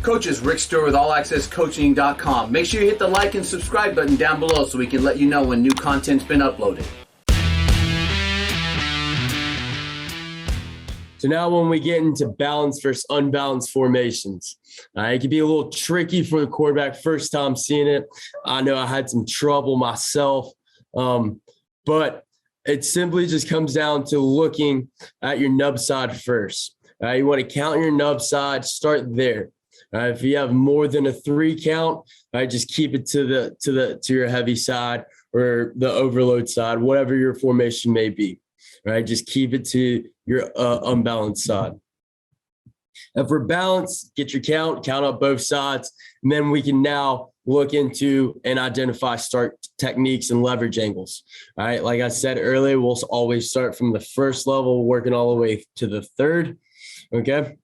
coach is Rick Stewart with allaccesscoaching.com. Make sure you hit the like and subscribe button down below so we can let you know when new content's been uploaded. So now when we get into balanced versus unbalanced formations, it can be a little tricky for the quarterback first time seeing it. I know I had some trouble myself, but it simply just comes down to looking at your nub side first. You want to count your nub side, start there. If you have more than a 3 count, just keep it to your heavy side or the overload side, whatever your formation may be. Just keep it to your unbalanced side. If we're balanced, get your count up both sides, and then we can now look into and identify start techniques and leverage angles. All right, like I said earlier, we'll always start from the first level, working all the way to the third. Okay.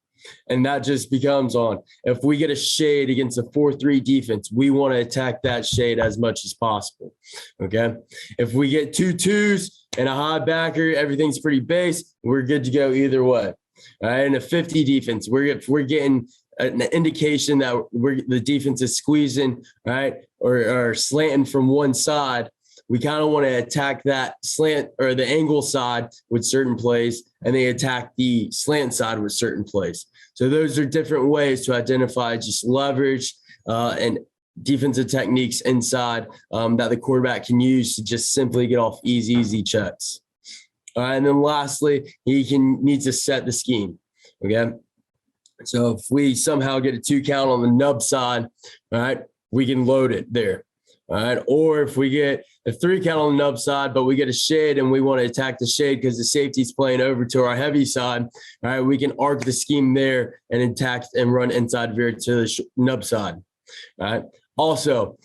And that just becomes on. If we get a shade against a 4-3 defense, we want to attack that shade as much as possible. Okay. If we get 2 2s and a high backer, everything's pretty base, we're good to go either way. All right. In a 50 defense, we're getting an indication that the defense is squeezing, right, or slanting from one side. We kind of want to attack that slant or the angle side with certain plays, and they attack the slant side with certain plays. So those are different ways to identify just leverage and defensive techniques inside that the quarterback can use to just simply get off easy checks. And then lastly, he needs to set the scheme. Okay. So if we somehow get a 2 count on the nub side, all right, we can load it there. All right. Or if we get a 3 count on the nub side, but we get a shade and we want to attack the shade because the safety's playing over to our heavy side. All right. We can arc the scheme there and attack and run inside veer to the nub side. All right. Also,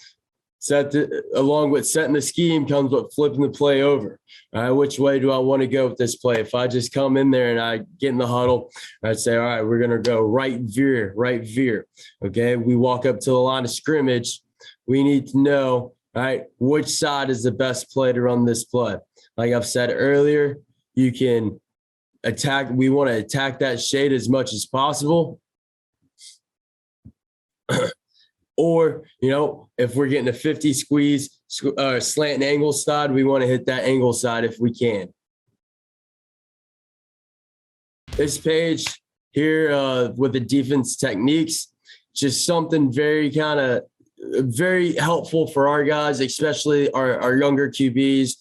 along with setting the scheme comes with flipping the play over. All right. Which way do I want to go with this play? If I just come in there and I get in the huddle, I'd say, all right, we're going to go right veer. Okay. We walk up to the line of scrimmage. We need to know, all right, which side is the best play to run this play. Like I've said earlier, you can attack. We want to attack that shade as much as possible. Or, if we're getting a 50 squeeze slant and angle side, we want to hit that angle side if we can. This page here with the defense techniques, just something very helpful for our guys, especially our younger QBs,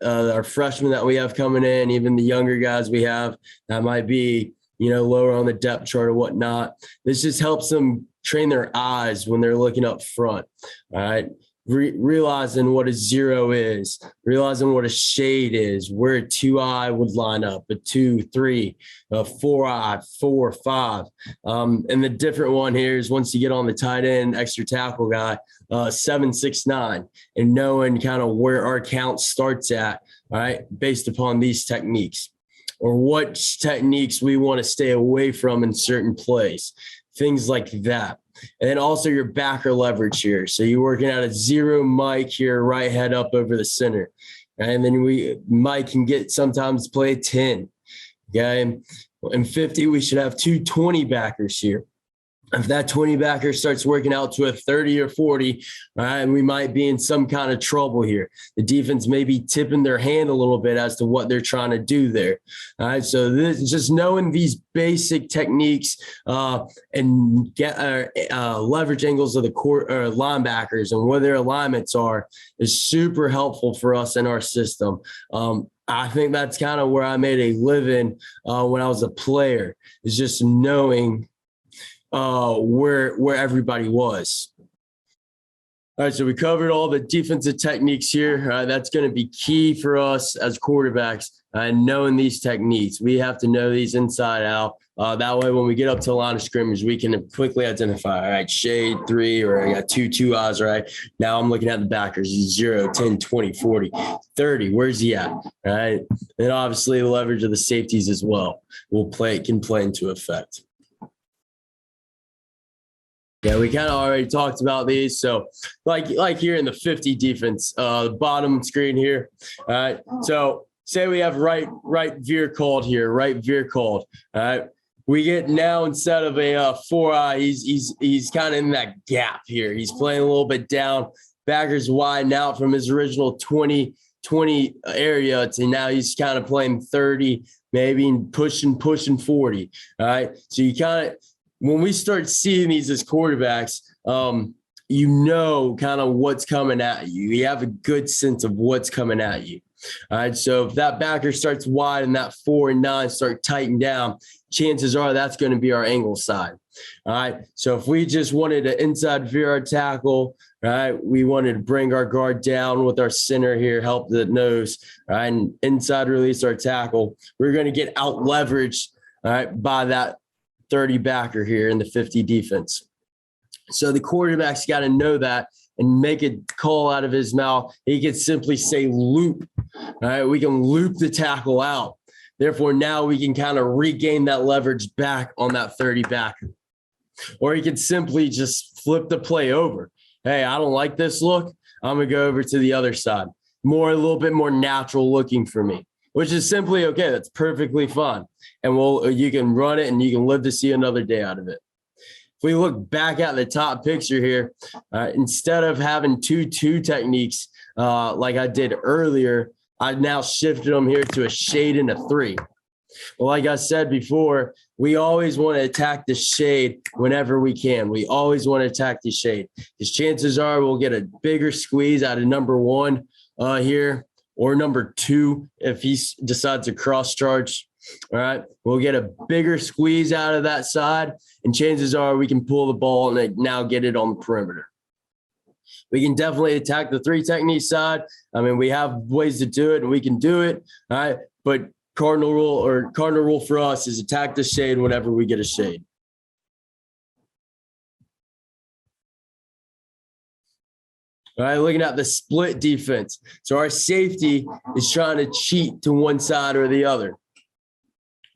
our freshmen that we have coming in, even the younger guys we have that might be, lower on the depth chart or whatnot. This just helps them train their eyes when they're looking up front. All right. Realizing what a 0 is, realizing what a shade is, where a 2-eye would line up, a 2, 3, a 4-eye, 4, 5. And the different one here is once you get on the tight end, extra tackle guy, 7, 6, 9, and knowing kind of where our count starts at, all right, based upon these techniques, or what techniques we want to stay away from in certain plays, things like that. And then also your backer leverage here. So you're working out a 0 Mike here, right head up over the center. And then Mike can get sometimes play 10. Okay. In 50, we should have 2 20 backers here. If that 20 backer starts working out to a 30 or 40, all right, we might be in some kind of trouble here. The defense may be tipping their hand a little bit as to what they're trying to do there. All right, so this just knowing these basic techniques and get leverage angles of the court or linebackers and where their alignments are is super helpful for us in our system. I think that's kind of where I made a living when I was a player, is just knowing where everybody was. All right, so we covered all the defensive techniques here. That's going to be key for us as quarterbacks, knowing these techniques. We have to know these inside out. That way, when we get up to the line of scrimmage, we can quickly identify, all right, shade 3, or I got 2 eyes, right? Now I'm looking at the backers, 0, 10, 20, 40, 30. Where's he at? All right. And obviously the leverage of the safeties as well can play into effect. Yeah, we kind of already talked about these. So like here in the 50 defense, the bottom screen here. All right. So say we have right veer called here, right veer called. All right. we get now instead of a 4-eye, he's kind of in that gap here. He's playing a little bit down. Backer's widen out from his original 20 area to now he's kind of playing 30, maybe pushing 40. All right. So you kind of, when we start seeing these as quarterbacks, you know kind of what's coming at you. You have a good sense of what's coming at you. All right. So if that backer starts wide and that 4 and 9 start tighten down, chances are that's going to be our angle side. All right. So if we just wanted to inside veer our tackle, right, we wanted to bring our guard down with our center here, help the nose, right, and inside release our tackle, we're going to get out leveraged, all right, by that 30 backer here in the 50 defense. So the quarterback's got to know that and make a call out of his mouth. He could simply say loop. All right, we can loop the tackle out. Therefore, now we can kind of regain that leverage back on that 30 backer. Or he could simply just flip the play over. Hey, I don't like this look. I'm going to go over to the other side. A little bit more natural looking for me, which is simply okay. That's perfectly fine. And you can run it and you can live to see another day out of it. If we look back at the top picture here, instead of having 2-2 techniques like I did earlier, I've now shifted them here to a shade and a 3. Well, like I said before, we always want to attack the shade whenever we can. We always want to attack the shade because chances are we'll get a bigger squeeze out of number 1 here or number 2 if he decides to cross charge. All right, we'll get a bigger squeeze out of that side, and chances are we can pull the ball and now get it on the perimeter. We can definitely attack the 3 technique side. I mean, we have ways to do it, and we can do it. All right, but cardinal rule for us is attack the shade whenever we get a shade. All right, looking at the split defense. So our safety is trying to cheat to one side or the other.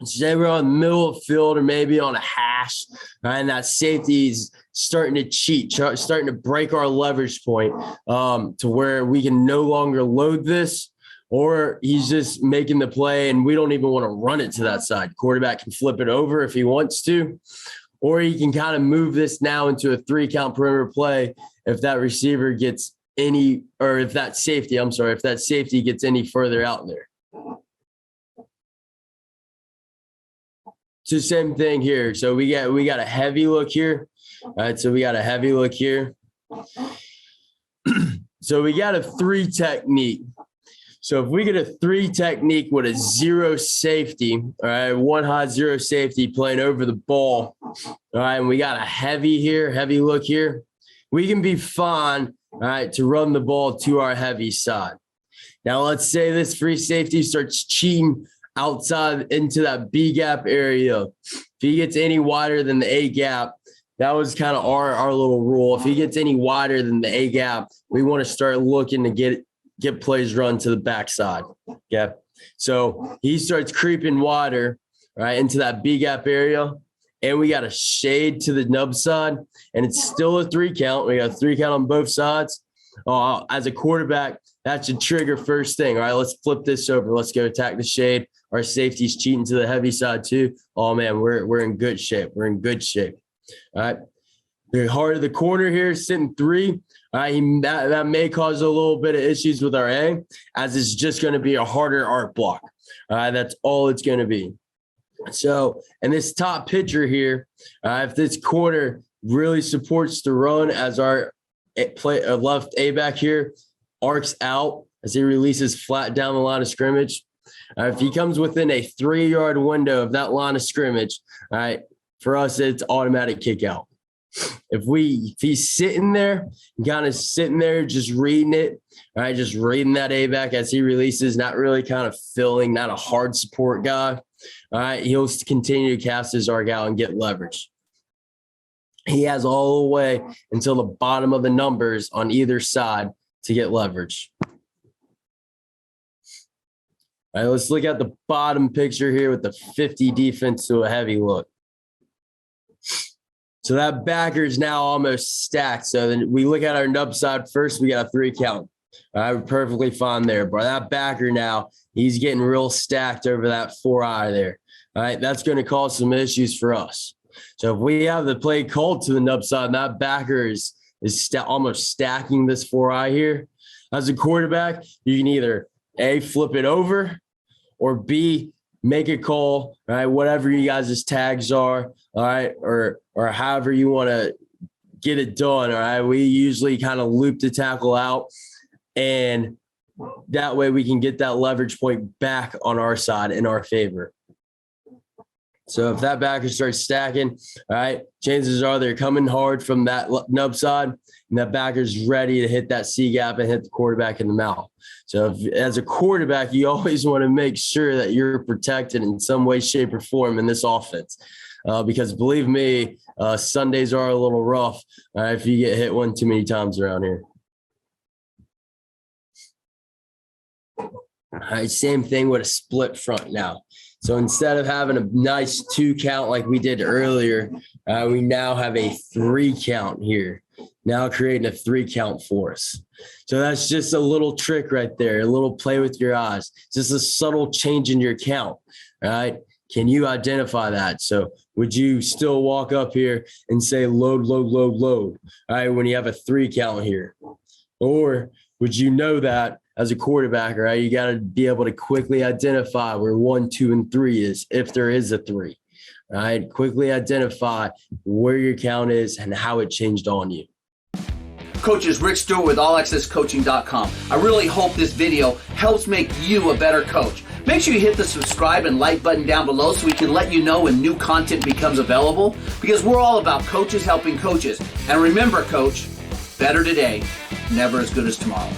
Say we're on the middle of the field or maybe on a hash, right, and that safety is starting to cheat, starting to break our leverage point to where we can no longer load this, or he's just making the play and we don't even want to run it to that side. Quarterback can flip it over if he wants to, or he can kind of move this now into a 3-count perimeter play if that receiver gets any, or if that safety gets any further out there. So same thing here. So we got a heavy look here. All right, so we got a heavy look here. So we got a 3 technique. So if we get a 3 technique with a 0 safety, all right, 1 high 0 safety playing over the ball, all right, and we got a heavy look here, we can be fine, all right, to run the ball to our heavy side. Now let's say this free safety starts cheating outside into that B gap area. If he gets any wider than the A gap, that was kind of our little rule. If he gets any wider than the A gap, we want to start looking to get plays run to the backside. Okay. So he starts creeping wider, right, into that B gap area. And we got a shade to the nub side, and it's still a 3 count. We got a 3 count on both sides. As a quarterback, that should trigger first thing. All right, let's flip this over. Let's go attack the shade. Our safety's cheating to the heavy side too. Oh man, we're in good shape. We're in good shape. All right. The heart of the corner here is sitting 3. All right, that may cause a little bit of issues with our A, as it's just going to be a harder arc block. All right, that's all it's going to be. So, and this top picture here, if this corner really supports the run as our left A back here arcs out as he releases flat down the line of scrimmage. If he comes within a 3-yard window of that line of scrimmage, all right, for us, it's automatic kick out. If he's sitting there, kind of sitting there, just reading it, all right, just reading that A back as he releases, not really kind of filling, not a hard support guy, all right, he'll continue to cast his arc out and get leverage. He has all the way until the bottom of the numbers on either side to get leverage. All right, let's look at the bottom picture here with the 50 defense to a heavy look. So that backer is now almost stacked. So then we look at our nub side first, we got a 3 count. All right, we're perfectly fine there. But that backer now, he's getting real stacked over that 4 eye there. all right, that's going to cause some issues for us. So if we have the play called to the nub side and that backer is almost stacking this 4-eye here, as a quarterback, you can either A, flip it over, or B, make a call, all right, whatever you guys' tags are, all right, or however you want to get it done, all right. We usually kind of loop the tackle out, and that way we can get that leverage point back on our side in our favor. So if that backer starts stacking, all right, chances are they're coming hard from that nub side, and that backer's ready to hit that C gap and hit the quarterback in the mouth. So if, as a quarterback, you always want to make sure that you're protected in some way, shape, or form in this offense. Because believe me, Sundays are a little rough if you get hit one too many times around here. All right, same thing with a split front now. So instead of having a nice 2 count like we did earlier, we now have a 3 count here, now creating a 3 count for us. So that's just a little trick right there, a little play with your eyes, just a subtle change in your count, all right? Can you identify that? So would you still walk up here and say load, load, load, load, all right, when you have a 3 count here? Or would you know that as a quarterback, right, you got to be able to quickly identify where 1, 2, and 3 is, if there is a 3, right? Quickly identify where your count is and how it changed on you. Coaches, Rick Stewart with allaccesscoaching.com. I really hope this video helps make you a better coach. Make sure you hit the subscribe and like button down below so we can let you know when new content becomes available, because we're all about coaches helping coaches. And remember, coach, better today, never as good as tomorrow.